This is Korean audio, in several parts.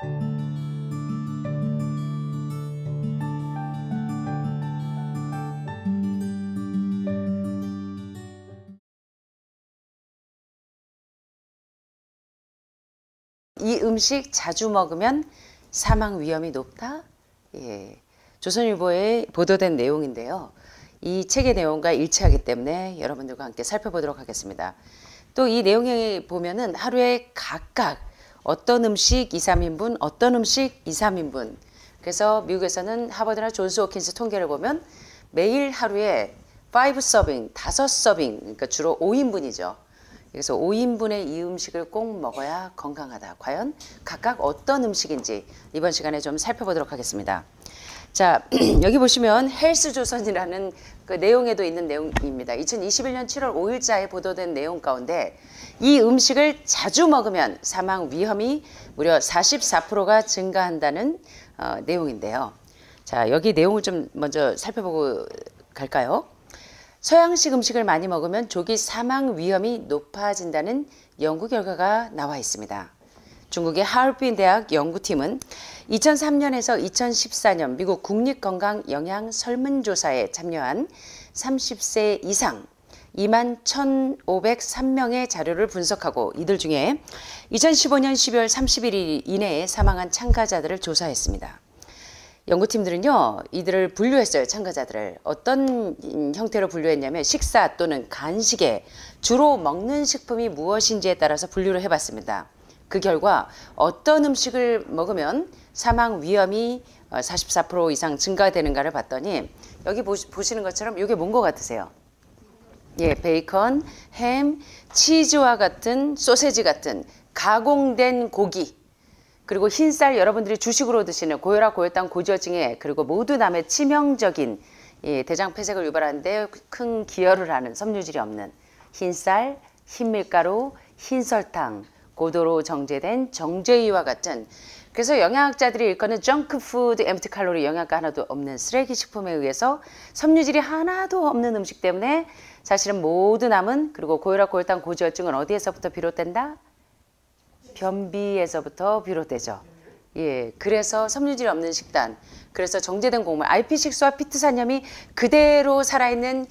이 음식 자주 먹으면 사망 위험이 높다? 예. 조선일보에 보도된 내용인데요. 이 책의 내용과 일치하기 때문에 여러분들과 함께 살펴보도록 하겠습니다. 또 이 내용에 보면은 하루에 각각 어떤 음식 2, 3인분, 어떤 음식 2, 3인분. 그래서 미국에서는 하버드나 존스 호킨스 통계를 보면 매일 하루에 5서빙, 5서빙, 그러니까 주로 5인분이죠. 그래서 5인분의 이 음식을 꼭 먹어야 건강하다. 과연 각각 어떤 음식인지 이번 시간에 좀 살펴보도록 하겠습니다. 자, 여기 보시면 헬스조선이라는 그 내용에도 있는 내용입니다. 2021년 7월 5일자에 보도된 내용 가운데 이 음식을 자주 먹으면 사망 위험이 무려 44%가 증가한다는 내용인데요. 자, 여기 내용을 좀 먼저 살펴보고 갈까요? 서양식 음식을 많이 먹으면 조기 사망 위험이 높아진다는 연구 결과가 나와 있습니다. 중국의 하얼빈 대학 연구팀은 2003년에서 2014년 미국 국립건강영양 설문조사에 참여한 30세 이상 21,503명의 자료를 분석하고 이들 중에 2015년 12월 31일 이내에 사망한 참가자들을 조사했습니다. 연구팀들은요, 이들을 분류했어요. 참가자들을. 어떤 형태로 분류했냐면 식사 또는 간식에 주로 먹는 식품이 무엇인지에 따라서 분류를 해봤습니다. 그 결과 어떤 음식을 먹으면 사망 위험이 44% 이상 증가되는가를 봤더니 여기 보시는 것처럼 이게 뭔 것 같으세요? 예, 베이컨, 햄, 치즈와 같은 소세지 같은 가공된 고기, 그리고 흰쌀, 여러분들이 주식으로 드시는 고혈압, 고혈당, 고지혈증에 그리고 모두 남의 치명적인 대장 폐색을 유발하는데 큰 기여를 하는 섬유질이 없는 흰쌀, 흰밀가루, 흰설탕, 고도로 정제된 정제유와 같은, 그래서 영양학자들이 일컫는 정크푸드, 엠프티 칼로리, 영양가 하나도 없는 쓰레기 식품에 의해서 섬유질이 하나도 없는 음식 때문에 사실은 모두 남은, 그리고 고혈압, 고혈당, 고지혈증은 어디에서부터 비롯된다? 변비에서부터 비롯되죠. 예, 그래서 섬유질 없는 식단, 그래서 정제된 곡물, RP6와 피트산염이 그대로 살아있는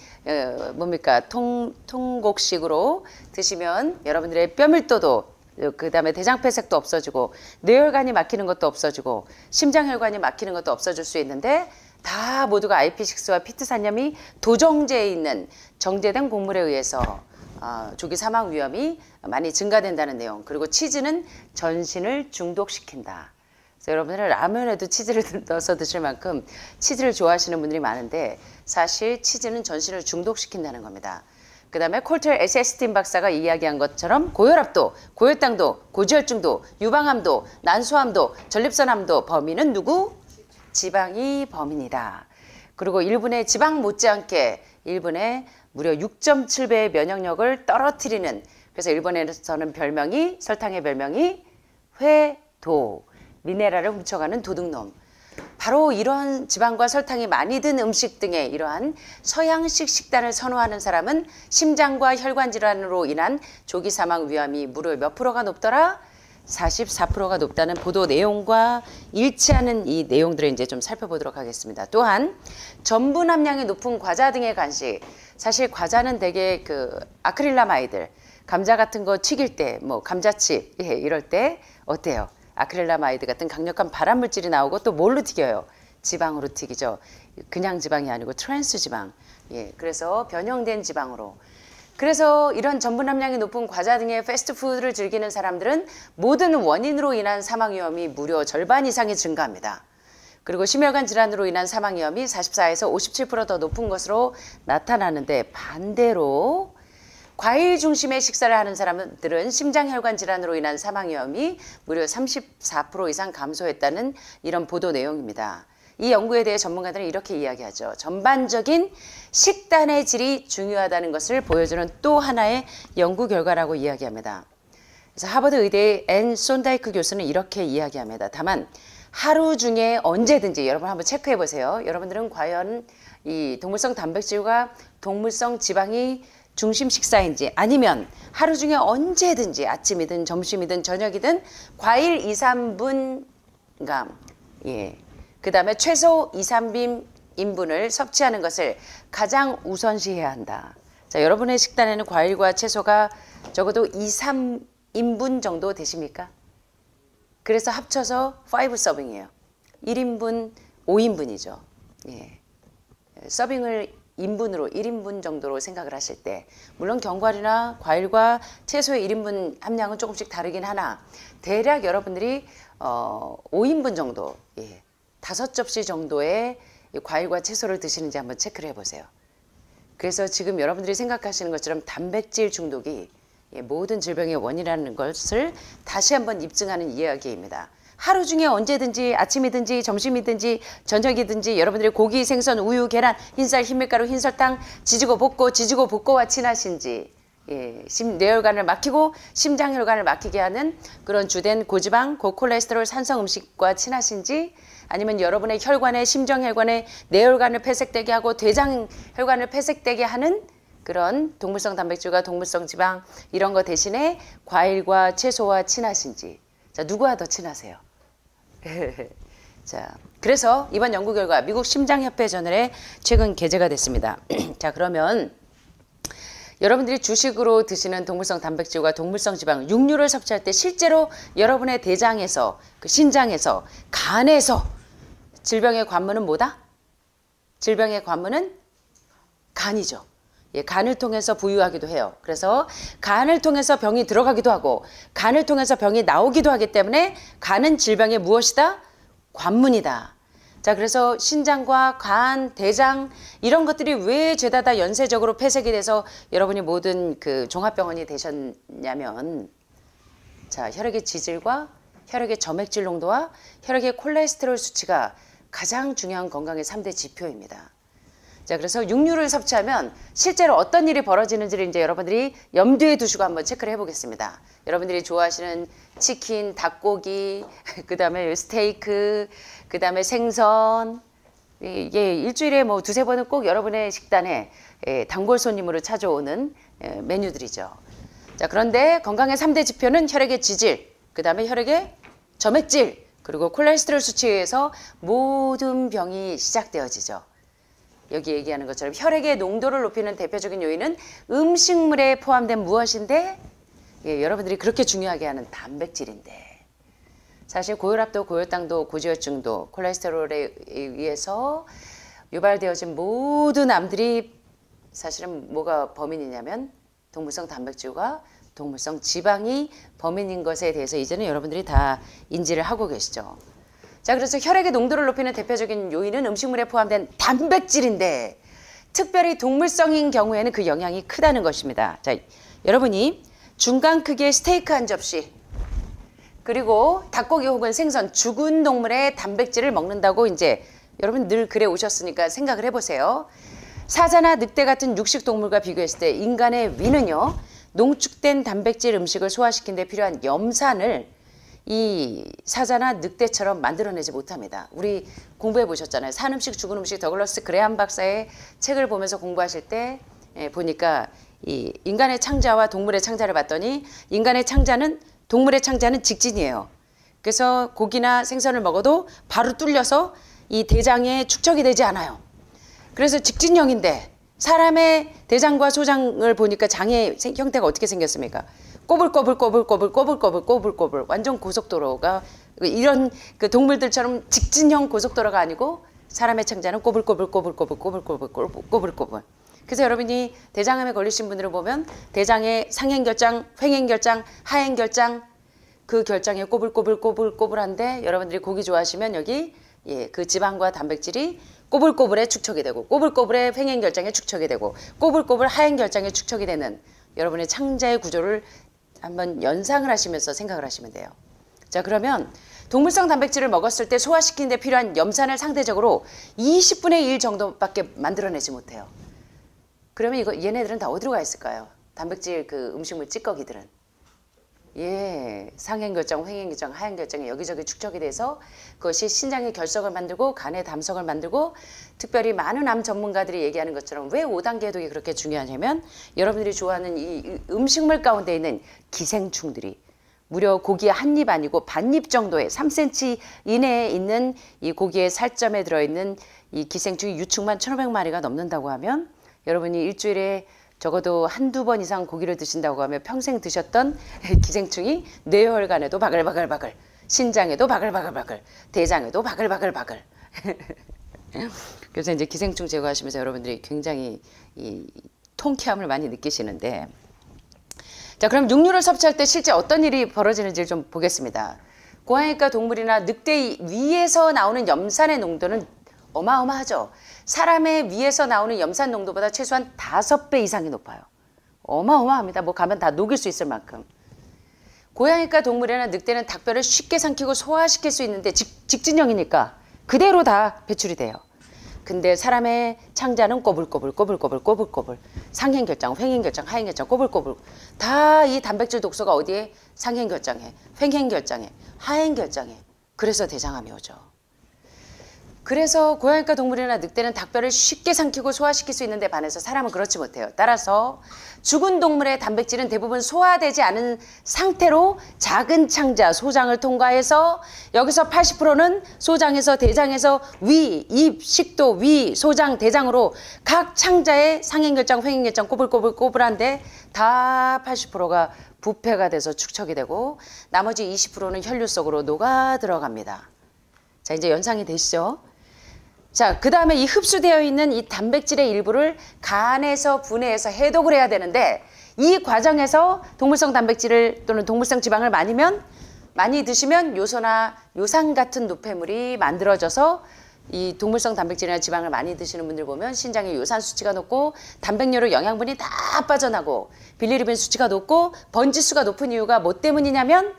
뭡니까 통곡식으로 드시면 여러분들의 뼈밀도도, 그 다음에 대장폐색도 없어지고 뇌혈관이 막히는 것도 없어지고 심장혈관이 막히는 것도 없어질 수 있는데, 다 모두가 RP6와 피트산염이 도정제에 있는 정제된 곡물에 의해서 조기 사망 위험이 많이 증가된다는 내용. 그리고 치즈는 전신을 중독시킨다. 그래서 여러분들은 라면에도 치즈를 넣어서 드실 만큼 치즈를 좋아하시는 분들이 많은데 사실 치즈는 전신을 중독시킨다는 겁니다. 그 다음에 콜텔 에세스틴 박사가 이야기한 것처럼 고혈압도, 고혈당도, 고지혈증도, 유방암도, 난소암도, 전립선암도 범인은 누구? 지방이 범인이다. 그리고 일본의 지방 못지않게 일본의 무려 6.7배의 면역력을 떨어뜨리는, 그래서 일본에서는 별명이, 설탕의 별명이 회도, 미네랄을 훔쳐가는 도둑놈. 바로 이러한 지방과 설탕이 많이 든 음식 등의 이러한 서양식 식단을 선호하는 사람은 심장과 혈관 질환으로 인한 조기 사망 위험이 무려 몇 프로가 높더라? 44%가 높다는 보도 내용과 일치하는 이 내용들을 이제 좀 살펴보도록 하겠습니다. 또한 전분 함량이 높은 과자 등의 간식, 사실 과자는 되게 그 아크릴라마이드, 감자 같은 거 튀길 때, 뭐 감자칩, 예, 이럴 때 어때요? 아크릴라마이드 같은 강력한 발암 물질이 나오고 또 뭘로 튀겨요? 지방으로 튀기죠. 그냥 지방이 아니고 트랜스 지방. 예, 그래서 변형된 지방으로. 그래서 이런 전분 함량이 높은 과자 등의 패스트푸드를 즐기는 사람들은 모든 원인으로 인한 사망 위험이 무려 절반 이상이 증가합니다. 그리고 심혈관 질환으로 인한 사망 위험이 44에서 57% 더 높은 것으로 나타나는데, 반대로 과일 중심의 식사를 하는 사람들은 심장혈관 질환으로 인한 사망 위험이 무려 34% 이상 감소했다는 이런 보도 내용입니다. 이 연구에 대해 전문가들은 이렇게 이야기하죠. 전반적인 식단의 질이 중요하다는 것을 보여주는 또 하나의 연구 결과라고 이야기합니다. 그래서 하버드 의대의 앤 손다이크 교수는 이렇게 이야기합니다. 다만 하루 중에 언제든지, 여러분 한번 체크해 보세요. 여러분들은 과연 이 동물성 단백질과 동물성 지방이 중심 식사인지, 아니면 하루 중에 언제든지 아침이든 점심이든 저녁이든 과일 2, 3분 예. 그 다음에 최소 2, 3인분을 섭취하는 것을 가장 우선시해야 한다. 자, 여러분의 식단에는 과일과 채소가 적어도 2, 3인분 정도 되십니까? 그래서 합쳐서 5 서빙이에요. 1인분 5인분이죠. 예. 서빙을 인분으로 1인분 정도로 생각을 하실 때 물론 견과류나 과일과 채소의 1인분 함량은 조금씩 다르긴 하나 대략 여러분들이 5인분 정도, 예, 5접시 정도의 과일과 채소를 드시는지 한번 체크를 해보세요. 그래서 지금 여러분들이 생각하시는 것처럼 단백질 중독이 모든 질병의 원인이라는 것을 다시 한번 입증하는 이야기입니다. 하루 중에 언제든지 아침이든지 점심이든지 저녁이든지 여러분들이 고기, 생선, 우유, 계란, 흰쌀, 흰밀가루, 흰설탕, 지지고 볶고와 친하신지, 예, 뇌혈관을 막히고 심장혈관을 막히게 하는 그런 주된 고지방, 고콜레스테롤, 산성 음식과 친하신지 아니면 여러분의 혈관에 심정혈관에 뇌혈관을 폐색되게 하고 대장혈관을 폐색되게 하는 그런 동물성 단백질과 동물성 지방 이런 거 대신에 과일과 채소와 친하신지. 자, 누구와 더 친하세요? 자, 그래서 이번 연구 결과 미국 심장협회 저널에 최근 게재가 됐습니다. 자, 그러면 여러분들이 주식으로 드시는 동물성 단백질과 동물성 지방, 육류를 섭취할 때 실제로 여러분의 대장에서, 그 신장에서, 간에서 질병의 관문은 뭐다? 질병의 관문은 간이죠. 예, 간을 통해서 부유하기도 해요. 그래서 간을 통해서 병이 들어가기도 하고 간을 통해서 병이 나오기도 하기 때문에 간은 질병의 무엇이다? 관문이다. 자, 그래서 신장과 간, 대장 이런 것들이 왜 죄다 다 연쇄적으로 폐색이 돼서 여러분이 모든 그 종합병원이 되셨냐면 자, 혈액의 지질과 혈액의 점액질 농도와 혈액의 콜레스테롤 수치가 가장 중요한 건강의 3대 지표입니다. 자, 그래서 육류를 섭취하면 실제로 어떤 일이 벌어지는지를 이제 여러분들이 염두에 두시고 한번 체크를 해보겠습니다. 여러분들이 좋아하시는 치킨, 닭고기, 그 다음에 스테이크, 그 다음에 생선, 이게 일주일에 뭐 2, 3번은 꼭 여러분의 식단에 단골 손님으로 찾아오는 메뉴들이죠. 자, 그런데 건강의 3대 지표는 혈액의 지질, 그 다음에 혈액의 점액질, 그리고 콜레스테롤 수치에 의해서 모든 병이 시작되어지죠. 여기 얘기하는 것처럼 혈액의 농도를 높이는 대표적인 요인은 음식물에 포함된 무엇인데 예, 여러분들이 그렇게 중요하게 하는 단백질인데 사실 고혈압도 고혈당도 고지혈증도 콜레스테롤에 의해서 유발되어진 모든 암들이 사실은 뭐가 범인이냐면 동물성 단백질과 동물성 지방이 범인인 것에 대해서 이제는 여러분들이 다 인지를 하고 계시죠. 자, 그래서 혈액의 농도를 높이는 대표적인 요인은 음식물에 포함된 단백질인데 특별히 동물성인 경우에는 그 영향이 크다는 것입니다. 자, 여러분이 중간 크기의 스테이크 한 접시 그리고 닭고기 혹은 생선 죽은 동물의 단백질을 먹는다고 이제 여러분 늘 그래 오셨으니까 생각을 해보세요. 사자나 늑대 같은 육식 동물과 비교했을 때 인간의 위는요 농축된 단백질 음식을 소화시키는 데 필요한 염산을 이 사자나 늑대처럼 만들어내지 못합니다. 우리 공부해 보셨잖아요. 산 음식, 죽은 음식 더글러스 그레함 박사의 책을 보면서 공부하실 때 보니까 이 인간의 창자와 동물의 창자를 봤더니 인간의 창자는 동물의 창자는 직진이에요. 그래서 고기나 생선을 먹어도 바로 뚫려서 이 대장에 축적이 되지 않아요. 그래서 직진형인데 사람의 대장과 소장을 보니까 장의 형태가 어떻게 생겼습니까? 꼬불꼬불 완전 고속도로가 이런 그 동물들처럼 직진형 고속도로가 아니고 사람의 창자는 꼬불꼬불. 그래서 여러분이 대장암에 걸리신 분들을 보면 대장의 상행결장, 횡행결장, 하행결장 그 결장에 꼬불꼬불한데 여러분들이 고기 좋아하시면 여기 예, 그 지방과 단백질이 꼬불꼬불에 축적이 되고 꼬불꼬불에 횡행결장에 축적이 되고 꼬불꼬불 하행결장에 축적이 되는 여러분의 창자의 구조를 한번 연상을 하시면서 생각을 하시면 돼요. 자, 그러면 동물성 단백질을 먹었을 때 소화시키는 데 필요한 염산을 상대적으로 20분의 1 정도밖에 만들어내지 못해요. 그러면 이거 얘네들은 다 어디로 가 있을까요? 단백질 그 음식물 찌꺼기들은. 예, 상행결장, 횡행결장, 하행결장에 여기저기 축적이 돼서 그것이 신장의 결석을 만들고 간의 담석을 만들고 특별히 많은 암 전문가들이 얘기하는 것처럼 왜 5단계 해독이 그렇게 중요하냐면 여러분들이 좋아하는 이 음식물 가운데 있는 기생충들이 무려 고기 한 입 아니고 반입 정도의 3cm 이내에 있는 이 고기의 살점에 들어있는 이 기생충이 유충만 1,500마리가 넘는다고 하면 여러분이 일주일에 적어도 한두 번 이상 고기를 드신다고 하면 평생 드셨던 기생충이 뇌혈관에도 바글바글바글, 신장에도 바글바글바글, 대장에도 바글바글바글. 그래서 이제 기생충 제거하시면서 여러분들이 굉장히 이 통쾌함을 많이 느끼시는데, 자, 그럼 육류를 섭취할 때 실제 어떤 일이 벌어지는지 좀 보겠습니다. 고양이과 동물이나 늑대 위에서 나오는 염산의 농도는 어마어마하죠. 사람의 위에서 나오는 염산 농도보다 최소한 5배 이상이 높아요. 어마어마합니다. 뭐 가면 다 녹일 수 있을 만큼. 고양이과 동물이나 늑대는 닭뼈를 쉽게 삼키고 소화시킬 수 있는데 직진형이니까 그대로 다 배출이 돼요. 근데 사람의 창자는 꼬불꼬불 상행결장, 횡행결장, 하행결장, 꼬불꼬불 다 이 단백질 독소가 어디에? 상행결장에, 횡행결장에, 하행결장에. 그래서 대장암이 오죠. 그래서 고양이과 동물이나 늑대는 닭뼈를 쉽게 삼키고 소화시킬 수 있는데 반해서 사람은 그렇지 못해요. 따라서 죽은 동물의 단백질은 대부분 소화되지 않은 상태로 작은 창자, 소장을 통과해서 여기서 80%는 소장에서 대장에서 위, 입, 식도, 위, 소장, 대장으로 각 창자의 상행결장, 횡행결장 꼬불꼬불한데 다 80%가 부패가 돼서 축척이 되고 나머지 20%는 혈류 속으로 녹아 들어갑니다. 자, 이제 연상이 되시죠? 자, 그 다음에 이 흡수되어 있는 이 단백질의 일부를 간에서 분해해서 해독을 해야 되는데 이 과정에서 동물성 단백질을 또는 동물성 지방을 많이 드시면 요소나 요산 같은 노폐물이 만들어져서 이 동물성 단백질이나 지방을 많이 드시는 분들 보면 신장에 요산 수치가 높고 단백뇨로 영양분이 다 빠져나고 빌리루빈 수치가 높고 번지수가 높은 이유가 뭐 때문이냐면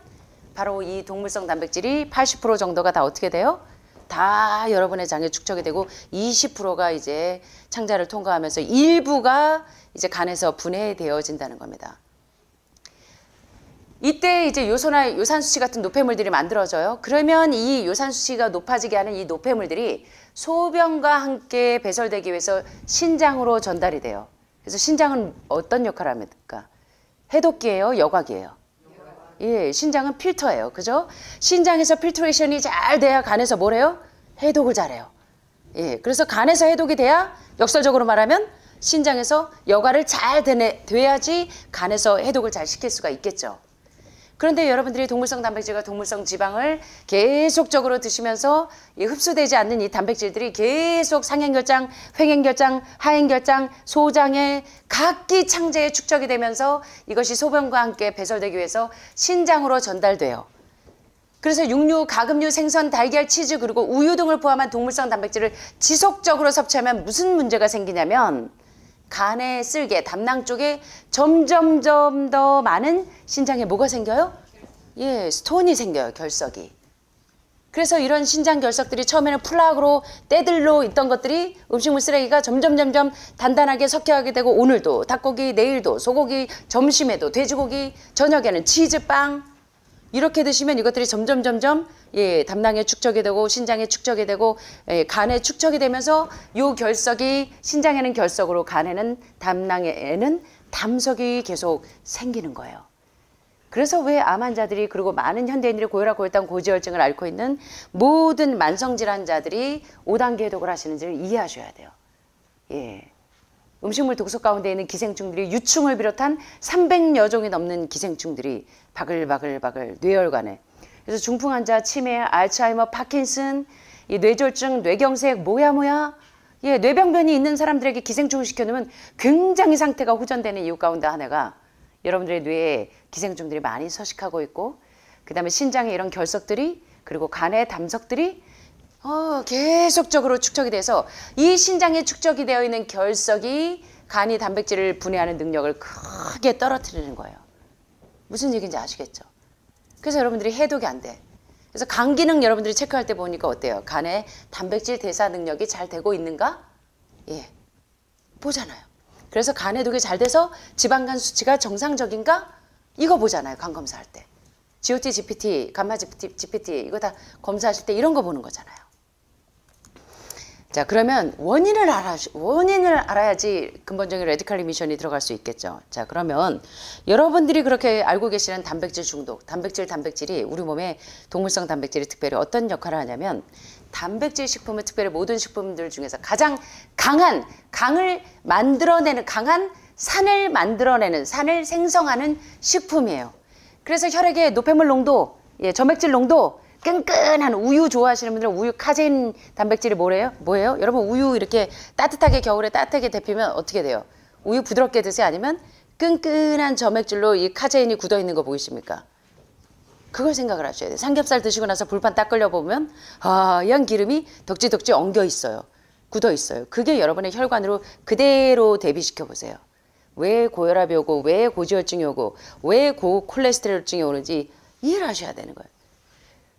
바로 이 동물성 단백질이 80% 정도가 다 어떻게 돼요? 다 여러분의 장에 축적이 되고 20%가 이제 창자를 통과하면서 일부가 이제 간에서 분해되어진다는 겁니다. 이때 이제 요소나 요산 수치 같은 노폐물들이 만들어져요. 그러면 이 요산 수치가 높아지게 하는 이 노폐물들이 소변과 함께 배설되기 위해서 신장으로 전달이 돼요. 그래서 신장은 어떤 역할을 합니까? 해독기예요, 여과기예요? 예, 신장은 필터예요. 그죠? 신장에서 필트레이션이 잘 돼야 간에서 뭘 해요? 해독을 잘해요. 예, 그래서 간에서 해독이 돼야 역설적으로 말하면 신장에서 여과를 잘 돼야지 간에서 해독을 잘 시킬 수가 있겠죠. 그런데 여러분들이 동물성 단백질과 동물성 지방을 계속적으로 드시면서 이 흡수되지 않는 이 단백질들이 계속 상행결장, 횡행결장, 하행결장, 소장에 각기 창자에 축적이 되면서 이것이 소변과 함께 배설되기 위해서 신장으로 전달돼요. 그래서 육류, 가금류, 생선, 달걀, 치즈 그리고 우유 등을 포함한 동물성 단백질을 지속적으로 섭취하면 무슨 문제가 생기냐면 간의 쓸개, 담낭 쪽에 점점점 더 많은 신장에 뭐가 생겨요? 예, 스톤이 생겨요, 결석이. 그래서 이런 신장 결석들이 처음에는 플락으로 때들로 있던 것들이 음식물 쓰레기가 점점 단단하게 석회하게 되고 오늘도 닭고기, 내일도 소고기, 점심에도 돼지고기, 저녁에는 치즈빵 이렇게 드시면 이것들이 점점 예, 담낭에 축적이 되고 신장에 축적이 되고 예, 간에 축적이 되면서 요 결석이 신장에는 결석으로 간에는 담낭에는 담석이 계속 생기는 거예요. 그래서 왜 암 환자들이 그리고 많은 현대인들이 고혈압, 고혈당, 고지혈증을 앓고 있는 모든 만성질환자들이 5단계 해독을 하시는지를 이해하셔야 돼요. 예. 음식물 독소 가운데 있는 기생충들이 유충을 비롯한 300여 종이 넘는 기생충들이 바글바글 뇌혈관에. 그래서 중풍 환자, 치매, 알츠하이머, 파킨슨, 이 뇌졸중, 뇌경색, 뭐야. 예, 뇌병변이 있는 사람들에게 기생충을 시켜놓으면 굉장히 상태가 후전되는 이유 가운데 하나가 여러분들의 뇌에 기생충들이 많이 서식하고 있고 그 다음에 신장에 이런 결석들이 그리고 간의 담석들이 계속적으로 축적이 돼서 이 신장에 축적이 되어 있는 결석이 간이 단백질을 분해하는 능력을 크게 떨어뜨리는 거예요. 무슨 얘기인지 아시겠죠? 그래서 여러분들이 해독이 안 돼. 그래서 간 기능 여러분들이 체크할 때 보니까 어때요? 간에 단백질 대사 능력이 잘 되고 있는가? 예, 보잖아요. 그래서 간 해독이 잘 돼서 지방간 수치가 정상적인가? 이거 보잖아요. 간 검사할 때. GOT, GPT, 감마 GPT 이거 다 검사하실 때 이런 거 보는 거잖아요. 자, 그러면 원인을 알아야지 근본적인 레디칼 리미션이 들어갈 수 있겠죠. 자, 그러면 여러분들이 그렇게 알고 계시는 단백질 중독, 단백질이 우리 몸에 동물성 단백질이 특별히 어떤 역할을 하냐면 단백질 식품은 특별히 모든 식품들 중에서 가장 강을 만들어내는 산을 만들어내는, 산을 생성하는 식품이에요. 그래서 혈액의 노폐물 농도, 점액질 농도, 끈끈한 우유 좋아하시는 분들은 우유 카제인 단백질이 뭐예요? 여러분 우유 이렇게 따뜻하게 겨울에 따뜻하게 데피면 어떻게 돼요? 우유 부드럽게 드세요? 아니면 끈끈한 점액질로 이 카제인이 굳어 있는 거 보이십니까? 그걸 생각을 하셔야 돼요. 삼겹살 드시고 나서 불판 딱 끌려보면 하얀 기름이 덕지덕지 엉겨 있어요. 굳어 있어요. 그게 여러분의 혈관으로 그대로 대비시켜 보세요. 왜 고혈압이 오고 왜 고지혈증이 오고 왜 고콜레스테롤증이 오는지 이해를 하셔야 되는 거예요.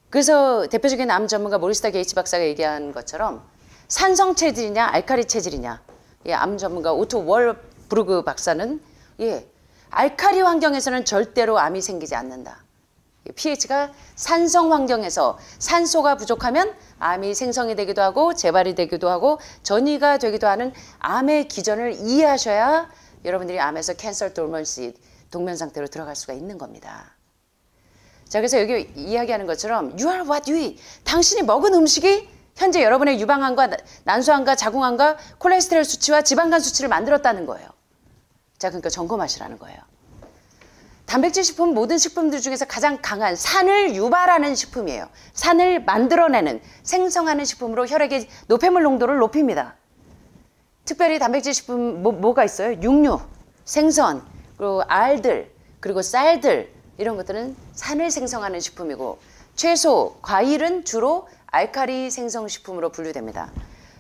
그래서 대표적인 암 전문가 모리스타 게이츠 박사가 얘기한 것처럼 산성 체질이냐 알칼리 체질이냐, 암 전문가 오토 월부르그 박사는 알칼리 환경에서는 절대로 암이 생기지 않는다. pH가 산성 환경에서 산소가 부족하면 암이 생성이 되기도 하고 재발이 되기도 하고 전이가 되기도 하는 암의 기전을 이해하셔야 여러분들이 암에서 캔서 돌먼시, 동면 상태로 들어갈 수가 있는 겁니다. 자, 그래서 여기 이야기하는 것처럼 You are what you eat. 당신이 먹은 음식이 현재 여러분의 유방암과 난소암과 자궁암과 콜레스테롤 수치와 지방간 수치를 만들었다는 거예요. 자, 그러니까 점검하시라는 거예요. 단백질 식품 모든 식품들 중에서 가장 강한 산을 유발하는 식품이에요. 산을 만들어내는, 생성하는 식품으로 혈액의 노폐물 농도를 높입니다. 특별히 단백질 식품 뭐가 있어요? 육류, 생선, 그리고 알들, 그리고 쌀들 이런 것들은 산을 생성하는 식품이고 채소, 과일은 주로 알칼리 생성 식품으로 분류됩니다.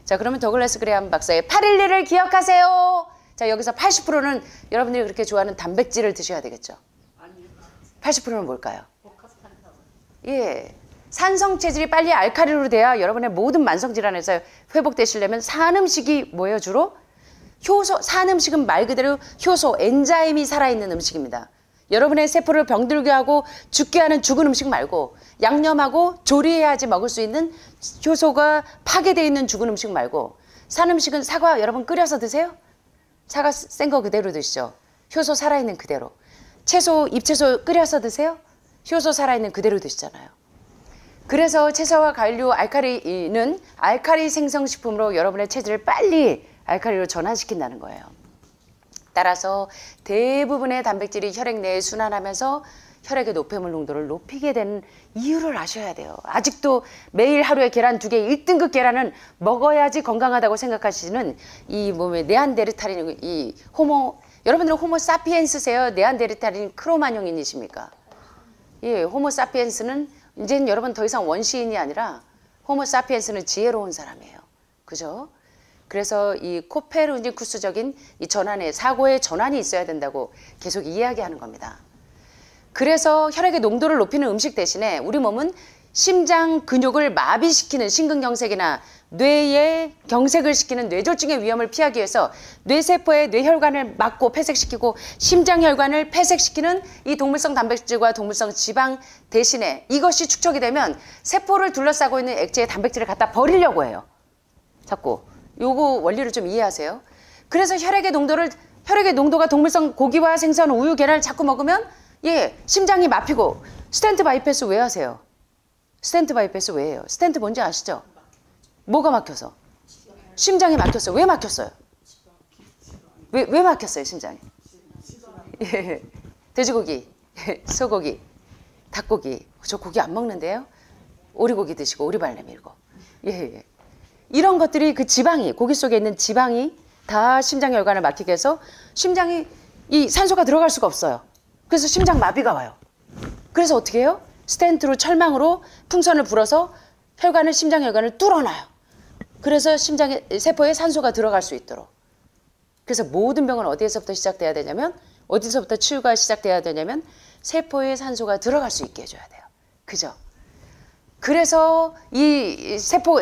자, 그러면 더글라스 그레함 박사의 811을 기억하세요. 자, 여기서 80%는 여러분들이 그렇게 좋아하는 단백질을 드셔야 되겠죠. 80%는 뭘까요? 산성 체질이 빨리 알칼리로 돼야 여러분의 모든 만성 질환에서 회복되시려면 산 음식이 뭐예요, 주로? 효소, 산 음식은 말 그대로 효소, 엔자임이 살아있는 음식입니다. 여러분의 세포를 병들게 하고 죽게 하는 죽은 음식 말고 양념하고 조리해야지 먹을 수 있는 효소가 파괴되어 있는 죽은 음식 말고 산 음식은 사과 여러분 끓여서 드세요? 사과 센 거 그대로 드시죠. 효소 살아있는 그대로. 채소, 잎채소 끓여서 드세요? 효소 살아있는 그대로 드시잖아요. 그래서 채소와 과일류 알칼리는 알칼리 생성식품으로 여러분의 체질을 빨리 알칼리로 전환시킨다는 거예요. 따라서 대부분의 단백질이 혈액 내에 순환하면서 혈액의 노폐물 농도를 높이게 되는 이유를 아셔야 돼요. 아직도 매일 하루에 계란 2개, 1등급 계란은 먹어야지 건강하다고 생각하시는 이 몸의 네안데르탈인 이 여러분들은 호모 사피엔스세요? 네안데르탈인 크로마뇽인이십니까? 호모 사피엔스는 이제는 여러분 더 이상 원시인이 아니라 호모 사피엔스는 지혜로운 사람이에요. 그죠? 그래서 이 코페르니쿠스적인 이 전환의 사고의 전환이 있어야 된다고 계속 이야기하는 겁니다. 그래서 혈액의 농도를 높이는 음식 대신에 우리 몸은 심장 근육을 마비시키는 심근경색이나 뇌의 경색을 시키는 뇌졸중의 위험을 피하기 위해서 뇌세포의 뇌혈관을 막고 폐색시키고 심장혈관을 폐색시키는 이 동물성 단백질과 동물성 지방 대신에 이것이 축적이 되면 세포를 둘러싸고 있는 액체의 단백질을 갖다 버리려고 해요. 자꾸 요거 원리를 좀 이해하세요. 그래서 혈액의 농도가 동물성 고기와 생선, 우유, 계란을 자꾸 먹으면 심장이 막히고 스텐트 바이패스 왜 하세요? 스텐트 바이패스 왜 해요? 스텐트 뭔지 아시죠? 뭐가 막혀서? 심장이 막혔어요. 왜 막혔어요? 왜 막혔어요, 심장이? 돼지고기, 소고기, 닭고기. 저 고기 안 먹는데요? 오리고기 드시고 오리발냄 밀고. 이런 것들이 그 지방이, 고기 속에 있는 지방이 다 심장혈관을 막히게 해서 심장이 이 산소가 들어갈 수가 없어요. 그래서 심장 마비가 와요. 그래서 어떻게 해요? 스텐트로 철망으로 풍선을 불어서 심장혈관을 뚫어놔요. 그래서 세포에 산소가 들어갈 수 있도록. 그래서 모든 병은 어디에서부터 시작돼야 되냐면, 어디서부터 치유가 시작돼야 되냐면 세포에 산소가 들어갈 수 있게 해줘야 돼요. 그죠? 그래서 이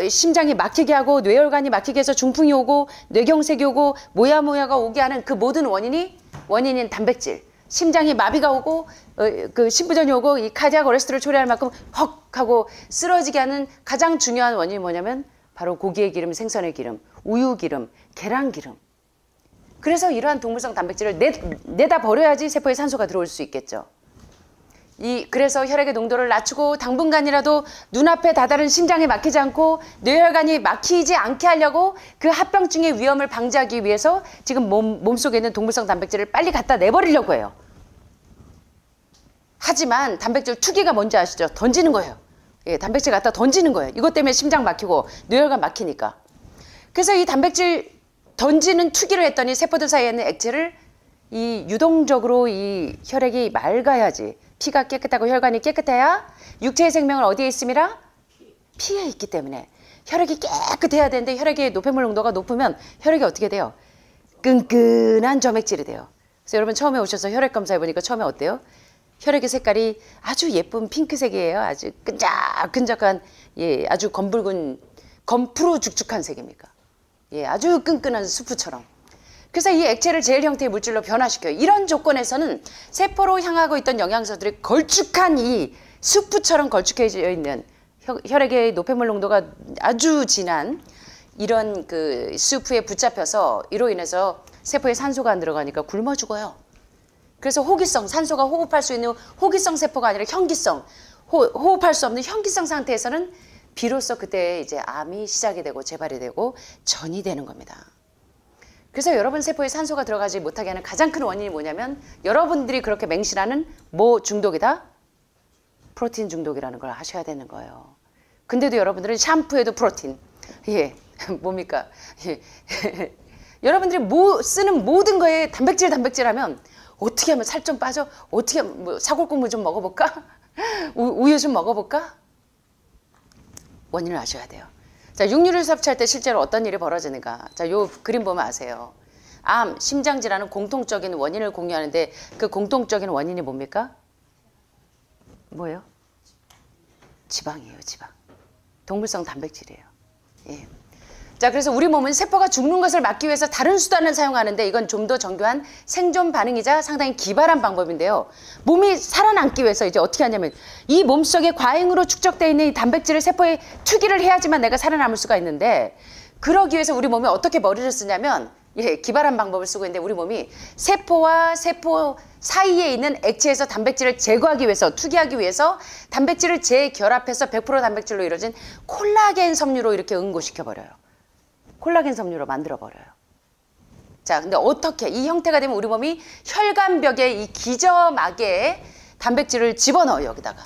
심장이 막히게 하고 뇌혈관이 막히게 해서 중풍이 오고 뇌경색이 오고 모야가 오게 하는 그 모든 원인인 단백질, 심장이 마비가 오고 그 심부전이 오고 이 카디악 어레스트를 초래할 만큼 헉 하고 쓰러지게 하는 가장 중요한 원인이 뭐냐면 바로 고기의 기름, 생선의 기름, 우유 기름, 계란 기름. 그래서 이러한 동물성 단백질을 내다 버려야지 세포에 산소가 들어올 수 있겠죠. 그래서 혈액의 농도를 낮추고 당분간이라도 눈앞에 다다른 심장에 막히지 않고 뇌혈관이 막히지 않게 하려고 그 합병증의 위험을 방지하기 위해서 지금 몸속에 있는 동물성 단백질을 빨리 갖다 내버리려고 해요. 하지만 단백질 투기가 뭔지 아시죠? 던지는 거예요. 예, 단백질 갖다 던지는 거예요. 이것 때문에 심장 막히고 뇌혈관 막히니까. 그래서 이 단백질 던지는 투기를 했더니 세포들 사이에 있는 액체를 유동적으로 이 혈액이 맑아야지, 피가 깨끗하고 혈관이 깨끗해야 육체의 생명은 어디에 있습니다? 피에 있기 때문에 혈액이 깨끗해야 되는데 혈액의 노폐물 농도가 높으면 혈액이 어떻게 돼요? 끈끈한 점액질이 돼요. 그래서 여러분 처음에 오셔서 혈액 검사해 보니까 처음에 어때요? 혈액의 색깔이 아주 예쁜 핑크색이에요. 아주 끈적끈적한, 예, 아주 검푸르 죽죽한 색입니까? 예, 아주 끈끈한 수프처럼. 그래서 이 액체를 젤 형태의 물질로 변화시켜요. 이런 조건에서는 세포로 향하고 있던 영양소들이 걸쭉한 이 수프처럼 걸쭉해져 있는 혈액의 노폐물 농도가 아주 진한 이런 그 수프에 붙잡혀서 이로 인해서 세포에 산소가 안 들어가니까 굶어 죽어요. 그래서 호기성, 산소가 호흡할 수 있는 호기성 세포가 아니라 현기성, 호흡할 수 없는 현기성 상태에서는 비로소 그때 이제 암이 시작이 되고 재발이 되고 전이 되는 겁니다. 그래서 여러분 세포에 산소가 들어가지 못하게 하는 가장 큰 원인이 뭐냐면 여러분들이 그렇게 맹신하는 뭐 중독이다? 프로틴 중독이라는 걸 아셔야 되는 거예요. 근데도 여러분들은 샴푸에도 프로틴, 예, 뭡니까? 예. 여러분들이 쓰는 모든 거에 단백질 하면 어떻게 하면 살 좀 빠져? 어떻게 하면 뭐 사골국물 좀 먹어볼까? 우유 좀 먹어볼까? 원인을 아셔야 돼요. 자, 육류를 섭취할 때 실제로 어떤 일이 벌어지는가? 자, 요 그림 보면 아세요. 암, 심장질환은 공통적인 원인을 공유하는데 그 공통적인 원인이 뭡니까? 뭐예요? 지방이에요, 지방. 동물성 단백질이에요. 예. 자, 그래서 우리 몸은 세포가 죽는 것을 막기 위해서 다른 수단을 사용하는데 이건 좀 더 정교한 생존 반응이자 상당히 기발한 방법인데요. 몸이 살아남기 위해서 이제 어떻게 하냐면 이 몸속에 과잉으로 축적되어 있는 이 단백질을 세포에 투기를 해야지만 내가 살아남을 수가 있는데 그러기 위해서 우리 몸이 어떻게 머리를 쓰냐면 예, 기발한 방법을 쓰고 있는데 우리 몸이 세포와 세포 사이에 있는 액체에서 단백질을 제거하기 위해서 투기하기 위해서 단백질을 재결합해서 100% 단백질로 이루어진 콜라겐 섬유로 이렇게 응고시켜버려요. 콜라겐 섬유로 만들어버려요. 자, 근데 어떻게 이 형태가 되면 우리 몸이 혈관벽에 이 기저막에 단백질을 집어넣어요. 여기다가.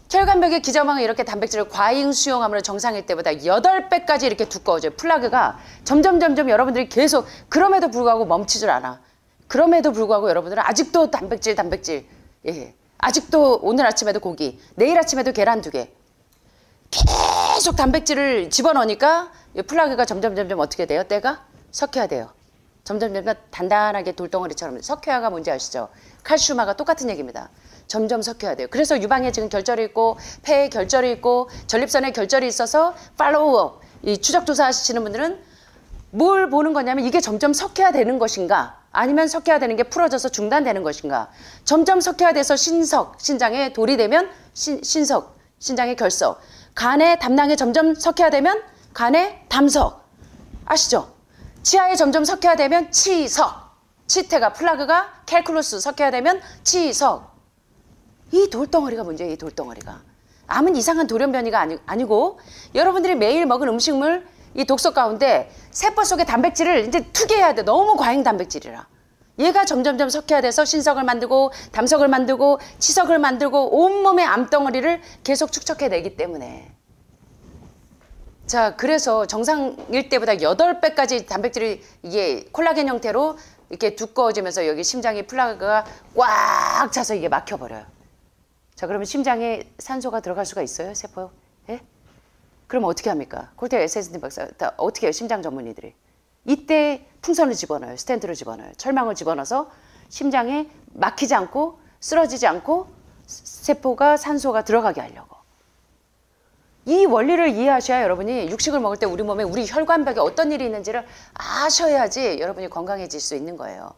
혈관벽에 기저막에 이렇게 단백질을 과잉 수용함으로 정상일 때보다 8배까지 이렇게 두꺼워져요. 플라그가 점점 여러분들이 계속 그럼에도 불구하고 멈추질 않아. 그럼에도 불구하고 여러분들은 아직도 단백질. 예. 아직도 오늘 아침에도 고기, 내일 아침에도 계란 2개. 계속 단백질을 집어넣으니까 이 플라그가 점점 어떻게 돼요? 때가 석회화 돼요. 점점 단단하게 돌덩어리처럼. 석회화가 뭔지 아시죠? 칼슘화가 똑같은 얘기입니다. 점점 석회화돼요. 그래서 유방에 지금 결절이 있고 폐에 결절이 있고 전립선에 결절이 있어서 팔로우업, 이 추적조사 하시는 분들은 뭘 보는 거냐면 이게 점점 석회화되는 것인가 아니면 석회화되는 게 풀어져서 중단되는 것인가. 점점 석회화돼서 신장에 돌이 되면 신석, 신장의 결석. 간에 담낭에 점점 석회화되면 간에 담석. 아시죠? 치아에 점점 석회화되면 치석. 치태가 플라그가 캘큘러스 석회화되면 치석. 이 돌덩어리가 문제예요. 이 돌덩어리가. 암은 이상한 돌연변이가 아니고 여러분들이 매일 먹은 음식물 이 독소 가운데 세포 속의 단백질을 이제 투기해야 돼. 너무 과잉 단백질이라. 얘가 점점 석회화돼서 신석을 만들고 담석을 만들고 치석을 만들고 온몸의 암덩어리를 계속 축적해내기 때문에. 자, 그래서 정상일 때보다 8배까지 단백질이 이게 콜라겐 형태로 이렇게 두꺼워지면서 여기 심장의 플라그가 꽉 차서 이게 막혀버려요. 자, 그러면 심장에 산소가 들어갈 수가 있어요? 세포? 예? 그럼 어떻게 합니까? 콜테 에세스틴 박사 다 어떻게 해요? 심장 전문의들이. 이때 풍선을 집어넣어요. 스텐트를 집어넣어요. 철망을 집어넣어서 심장에 막히지 않고 쓰러지지 않고 세포가 산소가 들어가게 하려고. 이 원리를 이해하셔야 여러분이 육식을 먹을 때 우리 몸에 우리 혈관벽에 어떤 일이 있는지를 아셔야지 여러분이 건강해질 수 있는 거예요.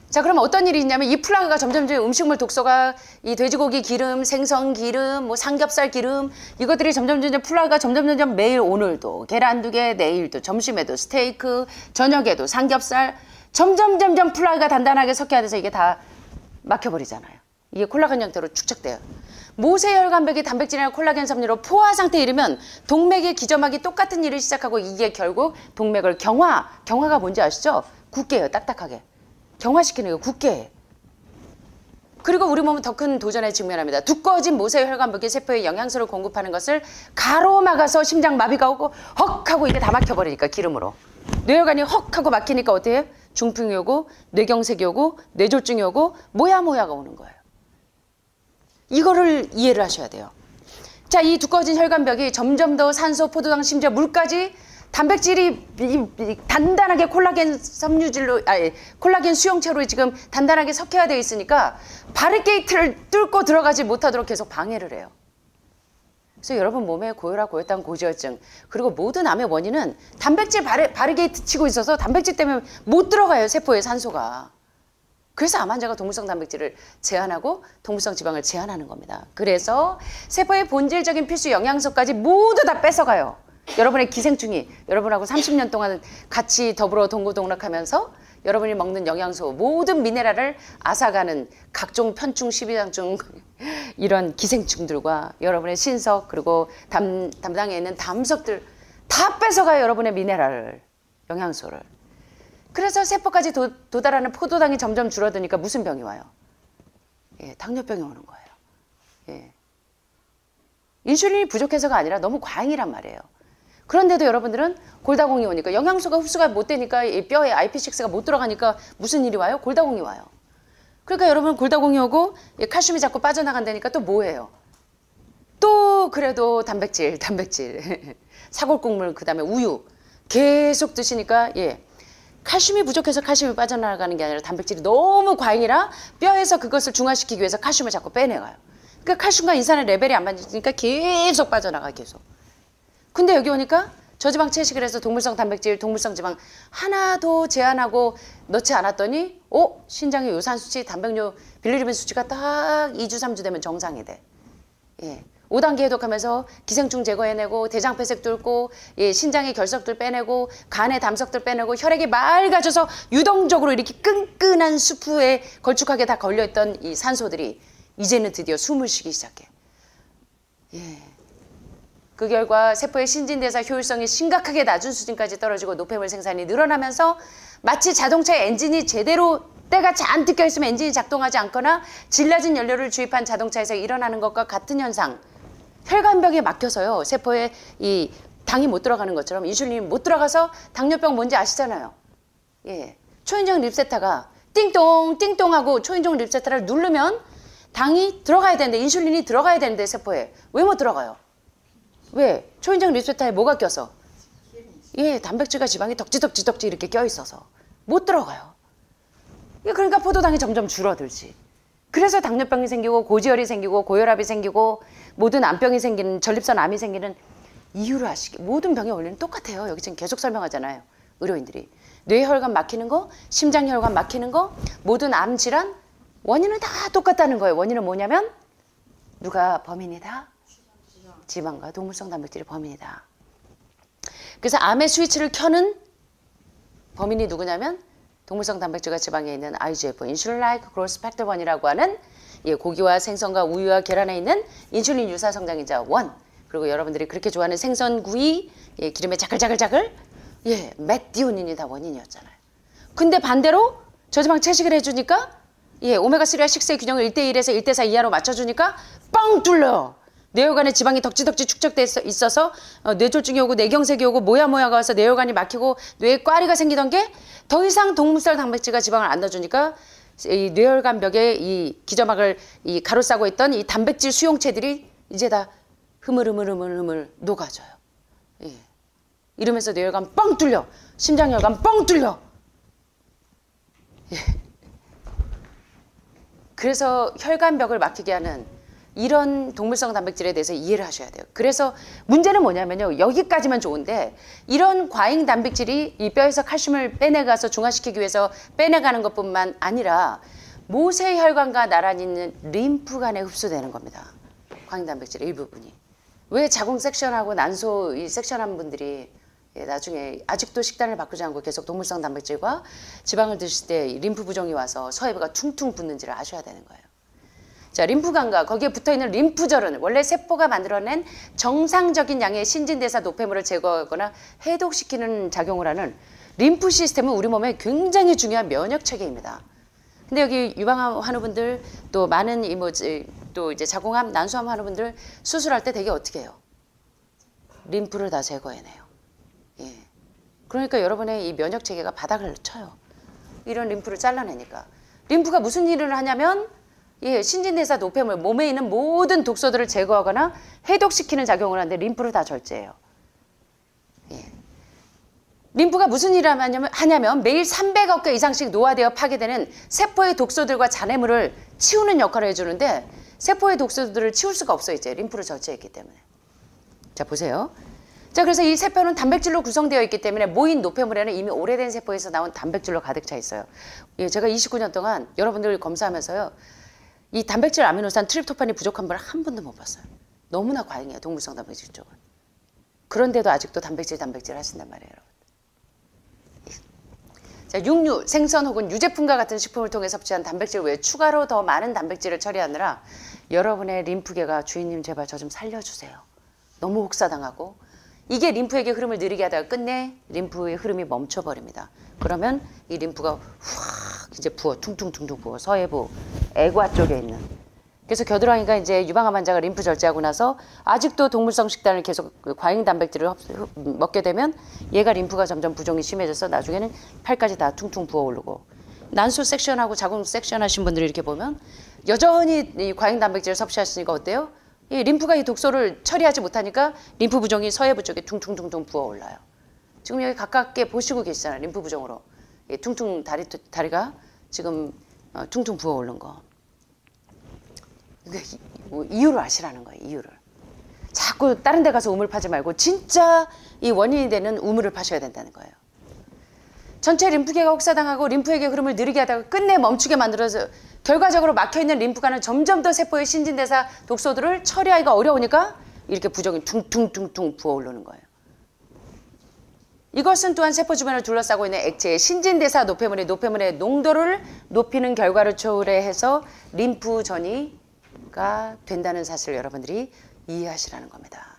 자, 그럼 어떤 일이 있냐면 이 플라그가 점점점 음식물 독소가 이 돼지고기 기름, 생선 기름, 뭐 삼겹살 기름 이것들이 점점점 플라그가 점점점 매일 오늘도 계란 2개, 내일도 점심에도 스테이크, 저녁에도 삼겹살 점점점 플라그가 단단하게 섞여야 돼서 이게 다 막혀버리잖아요. 이게 콜라겐 형태로 축적돼요. 모세혈관벽이 단백질이나 콜라겐 섬유로 포화 상태에 이르면 동맥의 기점하기 똑같은 일을 시작하고 이게 결국 동맥을 경화가 뭔지 아시죠? 굳게 해요. 딱딱하게. 경화시키는 거 굳게 해. 그리고 우리 몸은 더 큰 도전에 직면합니다. 두꺼워진 모세혈관벽이 세포에 영양소를 공급하는 것을 가로막아서 심장 마비가 오고 헉 하고 이게 다 막혀버리니까 기름으로. 뇌혈관이 헉 하고 막히니까 어떻게 해요? 중풍이 오고 뇌경색이 오고 뇌졸중이 오고 모야가 오는 거예요. 이거를 이해를 하셔야 돼요. 자, 이 두꺼워진 혈관벽이 점점 더 산소, 포도당, 심지어 물까지 단백질이 단단하게 콜라겐 섬유질로, 콜라겐 수용체로 지금 단단하게 섞여야 되어 있으니까 바리게이트를 뚫고 들어가지 못하도록 계속 방해를 해요. 그래서 여러분 몸에 고혈압, 고혈당, 고지혈증 그리고 모든 암의 원인은 단백질 바리게이트 치고 있어서 단백질 때문에 못 들어가요. 세포에 산소가. 그래서 암 환자가 동물성 단백질을 제한하고 동물성 지방을 제한하는 겁니다. 그래서 세포의 본질적인 필수 영양소까지 모두 다 뺏어가요. 여러분의 기생충이 여러분하고 30년 동안 같이 더불어 동고동락하면서 여러분이 먹는 영양소 모든 미네랄을 앗아가는 각종 편충, 십이장충 이런 기생충들과 여러분의 신석 그리고 담당에 있는 담석들 다 뺏어가요. 여러분의 미네랄을, 영양소를. 그래서 세포까지 도달하는 포도당이 점점 줄어드니까 무슨 병이 와요? 예, 당뇨병이 오는 거예요. 예. 인슐린이 부족해서가 아니라 너무 과잉이란 말이에요. 그런데도 여러분들은 골다공이 오니까 영양소가 흡수가 못 되니까 이 뼈에 IP6가 못 들어가니까 무슨 일이 와요? 골다공이 와요. 그러니까 여러분 골다공이 오고 칼슘이 자꾸 빠져나간다니까 또 뭐예요? 또 그래도 단백질 사골국물 그다음에 우유 계속 드시니까 예. 칼슘이 부족해서 칼슘이 빠져나가는 게 아니라 단백질이 너무 과잉이라 뼈에서 그것을 중화시키기 위해서 칼슘을 자꾸 빼내가요. 그러니까 칼슘과 인산의 레벨이 안 맞으니까 계속 빠져나가 계속. 근데 여기 오니까 저지방 채식을 해서 동물성 단백질, 동물성 지방 하나도 제한하고 넣지 않았더니 신장의 요산 수치, 단백뇨, 빌리루빈 수치가 딱 2주, 3주 되면 정상이 돼. 예. 5단계 해독하면서 기생충 제거해내고 대장 폐색 뚫고 예, 신장의 결석들 빼내고 간의 담석들 빼내고 혈액이 맑아져서 유동적으로 이렇게 끈끈한 수프에 걸쭉하게 다 걸려있던 이 산소들이 이제는 드디어 숨을 쉬기 시작해. 예. 그 결과 세포의 신진대사 효율성이 심각하게 낮은 수준까지 떨어지고 노폐물 생산이 늘어나면서 마치 자동차의 엔진이 제대로 때가 잔뜩 껴있으면 엔진이 작동하지 않거나 질 낮은 연료를 주입한 자동차에서 일어나는 것과 같은 현상. 혈관벽에 막혀서요. 세포에 이 당이 못 들어가는 것처럼 인슐린이 못 들어가서 당뇨병 뭔지 아시잖아요. 예. 초인종 립세타가 띵동 띵동하고 초인종 립세타를 누르면 당이 들어가야 되는데 인슐린이 들어가야 되는데 세포에 왜 못 들어가요? 왜? 초인종 립세타에 뭐가 껴서? 예, 단백질과 지방이 덕지덕지 이렇게 껴있어서 못 들어가요. 그러니까 포도당이 점점 줄어들지. 그래서 당뇨병이 생기고 고지혈이 생기고 고혈압이 생기고 모든 암병이 생기는 전립선 암이 생기는 이유를 아시게 모든 병의 원리는 똑같아요. 여기 지금 계속 설명하잖아요. 의료인들이. 뇌혈관 막히는 거, 심장혈관 막히는 거 모든 암 질환 원인은 다 똑같다는 거예요. 원인은 뭐냐면 누가 범인이다? 지방과 동물성 단백질이 범인이다. 그래서 암의 스위치를 켜는 범인이 누구냐면 동물성 단백질과 지방에 있는 IGF, 인슐린-like growth factor 1이라고 하는 예, 고기와 생선과 우유와 계란에 있는 인슐린 유사 성장인자 1. 그리고 여러분들이 그렇게 좋아하는 생선구이, 예, 기름에 자글자글자글, 예, 메티오닌이 다 원인이었잖아요. 근데 반대로 저지방 채식을 해주니까 예, 오메가3와 6의 균형을 1대1에서 1대4 이하로 맞춰주니까 뻥 뚫려요. 뇌혈관에 지방이 덕지덕지 축적돼 있어서 뇌졸중이 오고 뇌경색이 오고 모야가 와서 뇌혈관이 막히고 뇌에 꽈리가 생기던 게 더 이상 동물성 단백질과 지방을 안 넣어주니까 이 뇌혈관벽에 이 기저막을 이 가로싸고 있던 이 단백질 수용체들이 이제 다 흐물흐물 녹아져요. 예. 이러면서 뇌혈관 뻥 뚫려. 심장혈관 뻥 뚫려. 예. 그래서 혈관벽을 막히게 하는 이런 동물성 단백질에 대해서 이해를 하셔야 돼요. 그래서 문제는 뭐냐면요. 여기까지만 좋은데 이런 과잉 단백질이 이 뼈에서 칼슘을 빼내가서 중화시키기 위해서 빼내가는 것뿐만 아니라 모세혈관과 나란히 있는 림프관에 흡수되는 겁니다. 과잉 단백질의 일부분이. 왜 자궁 섹션하고 난소 이 섹션한 분들이 나중에 아직도 식단을 바꾸지 않고 계속 동물성 단백질과 지방을 드실 때 림프 부종이 와서 서해부가 퉁퉁 붓는지를 아셔야 되는 거예요. 자, 림프관과 거기에 붙어있는 림프절은 원래 세포가 만들어낸 정상적인 양의 신진대사 노폐물을 제거하거나 해독시키는 작용을 하는 림프 시스템은 우리 몸에 굉장히 중요한 면역 체계입니다. 근데 여기 유방암 환우분들 또 많은 또 이제 자궁암, 난소암 환우분들 수술할 때 되게 어떻게 해요? 림프를 다 제거해내요. 예. 그러니까 여러분의 이 면역 체계가 바닥을 쳐요. 이런 림프를 잘라내니까. 림프가 무슨 일을 하냐면 예, 신진대사 노폐물, 몸에 있는 모든 독소들을 제거하거나 해독시키는 작용을 하는데 림프를 다 절제해요. 예. 림프가 무슨 일을 하냐면 매일 300억 개 이상씩 노화되어 파괴되는 세포의 독소들과 잔해물을 치우는 역할을 해주는데 세포의 독소들을 치울 수가 없어요. 이제 림프를 절제했기 때문에. 자, 보세요. 자, 그래서 이 세포는 단백질로 구성되어 있기 때문에 모인 노폐물에는 이미 오래된 세포에서 나온 단백질로 가득 차 있어요. 예, 제가 29년 동안 여러분들 검사하면서요. 이 단백질 아미노산 트립토판이 부족한 분을 한 번도 못 봤어요. 너무나 과잉해요. 동물성 단백질 쪽은. 그런데도 아직도 단백질 하신단 말이에요. 여러분. 자, 육류, 생선 혹은 유제품과 같은 식품을 통해 섭취한 단백질 외에 추가로 더 많은 단백질을 처리하느라 여러분의 림프계가 주인님 제발 저 좀 살려주세요. 너무 혹사당하고 이게 림프에게 흐름을 느리게 하다가 끝내 림프의 흐름이 멈춰버립니다. 그러면 이 림프가 확 이제 부어 퉁퉁퉁퉁 부어 서해부 애과 쪽에 있는. 그래서 겨드랑이가 이제 유방암 환자가 림프 절제하고 나서 아직도 동물성 식단을 계속 과잉 단백질을 먹게 되면 얘가 림프가 점점 부종이 심해져서 나중에는 팔까지 다 퉁퉁 부어 오르고 난소 섹션하고 자궁 섹션 하신 분들이 이렇게 보면 여전히 이 과잉 단백질을 섭취하시니까 어때요? 이 림프가 이 독소를 처리하지 못하니까 림프 부종이 서해부 쪽에 퉁퉁퉁퉁 부어 올라요. 지금 여기 가깝게 보시고 계시잖아요. 림프 부종으로. 예, 퉁퉁 다리가 지금 퉁퉁 부어 오른 거. 이유를 아시라는 거예요. 이유를. 자꾸 다른 데 가서 우물 파지 말고 진짜 이 원인이 되는 우물을 파셔야 된다는 거예요. 전체 림프계가 혹사당하고 림프에게 흐름을 느리게 하다가 끝내 멈추게 만들어서 결과적으로 막혀있는 림프관은 점점 더 세포의 신진대사 독소들을 처리하기가 어려우니까 이렇게 부종이 퉁퉁퉁퉁 부어오르는 거예요. 이것은 또한 세포 주변을 둘러싸고 있는 액체의 신진대사 노폐물의 농도를 높이는 결과를 초래해서 림프 전이가 된다는 사실을 여러분들이 이해하시라는 겁니다.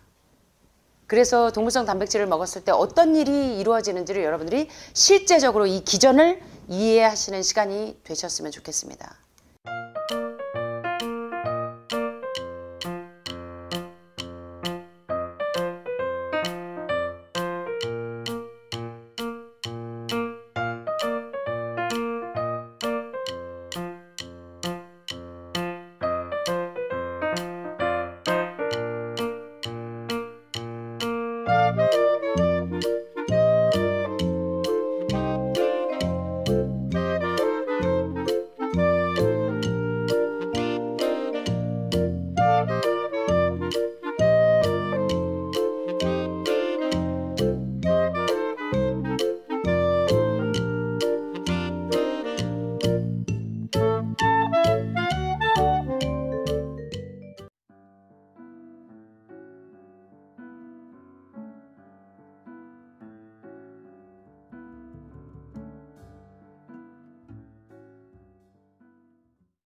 그래서 동물성 단백질을 먹었을 때 어떤 일이 이루어지는지를 여러분들이 실제적으로 이 기전을 이해하시는 시간이 되셨으면 좋겠습니다.